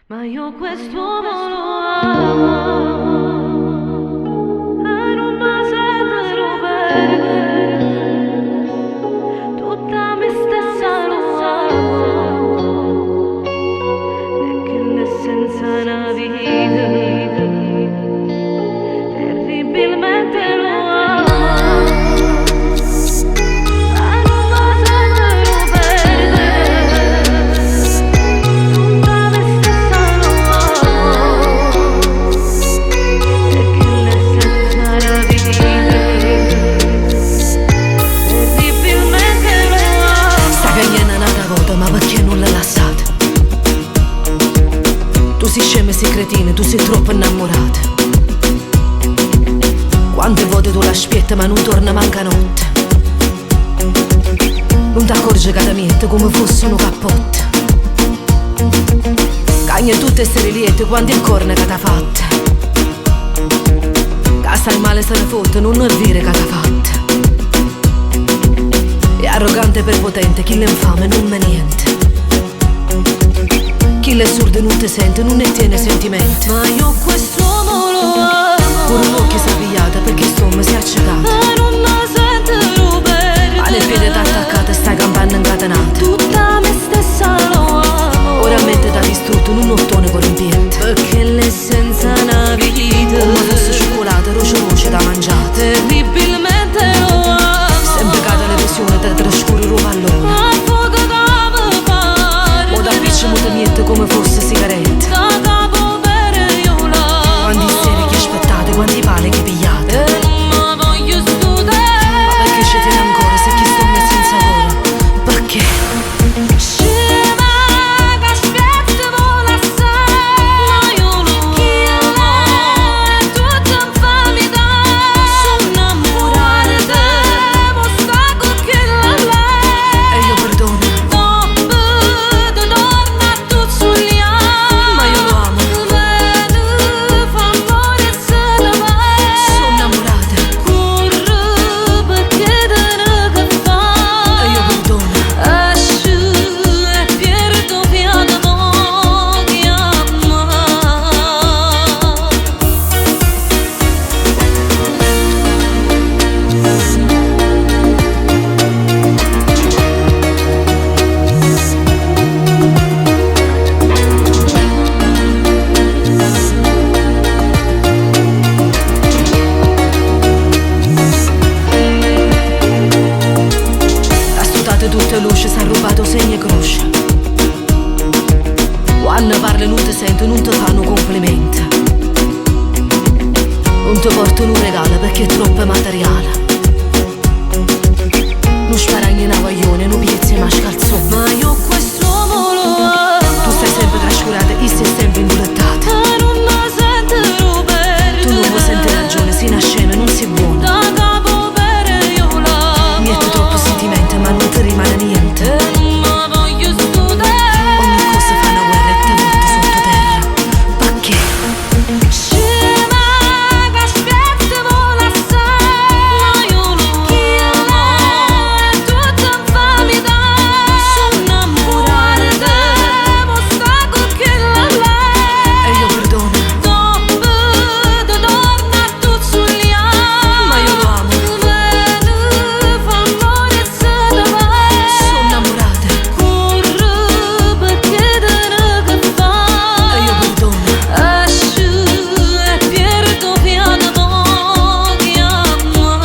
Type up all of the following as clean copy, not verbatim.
Ma io quest'uomo lo amo e non mi sento perdere, tutta me stessa lo amo, e che l'essenza è una vita, terribilmente lo amo. Ma perché non l'hai lasciata? Tu sei scema e sei cretina, tu sei troppo innamorata. Quante volte tu la spietta ma non torna manca notte. Non ti accorgi che da miette come fosse un cappotto. Cagna tutte essere liete quando è corna che t'ha fatta. Che stai male se ne fotte, non è vero che t'ha fatta. È arrogante e prepotente, chi l'infame non me niente. Chi le surde non ti sente, non ne tiene sentimenti. Ma io quest'uomo lo amo, pure un occhio si è avviata perché insomma si è accecata. e non mi sento perdere, Ma nel piede t'ha attaccata e stai campando incatenata. tutta me stessa lo amo, Ora mente t'ha distrutto in un ottone corrompiente. perché l'essenza è una vita, Come fosse cioccolata, roce da mangiata. terribilmente lo amo. Sempre cade le visioni te trascuri un pallone. A fuoco che mi pare, O da piccia muta niente come fosse sigaretta. da capo per io l'amo, Quanti seri che aspettate, quanti pali che pigliate. e non mi voglio studere. Ma perché ci tiene ancora se chi sto messo senza cuore? Perché? Scema che aspetta vola assai, ma io lo amo, è tutta infamità. Sono innamorata di te, mo sta con chi la lei. E io perdono, Dopo ti torna tu sugli anni, ma io lo amo. bene, fa amore e se ne va. Sono innamorata Corre perché te ne che fa. e io perdono. Esci e perdo piano pochi amma. Ha studiato tutte luci, si è rubato segni e croce. Quando parli non ti sento, non ti fanno complimenti. Non ti portano un regalo perché è troppo materiale. Non sparagni una voglione, non piezzi ma scalzone. Ma io quest'uomo lo amo, Tu stai sempre trascurata e sei sempre indulettata. e non mi sento perdere, Tu non vuoi sentire ragione, sei una scema e non sei buona. da capo per io l'amo, Niente troppo sentimento ma non ti rimane niente. e non mi voglio studere. Ogni cosa fa una guerra e ti butti sottoterra. Perché? Scema che aspetta vola assai, ma io lo amo, è tutta infamità. Sono innamorata di te, mo sta con chi la lei. E io perdono, Dopo ti torna tu sugli anni, ma io lo amo. bene, fa amore e se ne va. Sono innamorata Corre perché te ne che fa. e io perdono. Esci e perdo piano pochi amma.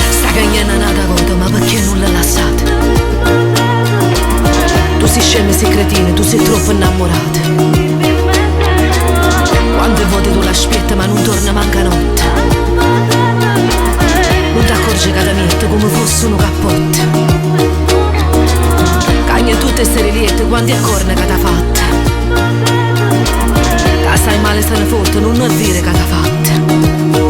Sta cagnando un'altra volta, ma perché non l'hai lasciata? Tu sei scema e sei cretina, tu sei troppo innamorata. Quante volte tu la spietta ma non torna manca notte. Non ti accorgi che da miette come fosse un cappotto. Cagna tutte essere liete quanti è corna che t'ha fatta. Che stai male se ne fotte, non è dire che t'ha fatta.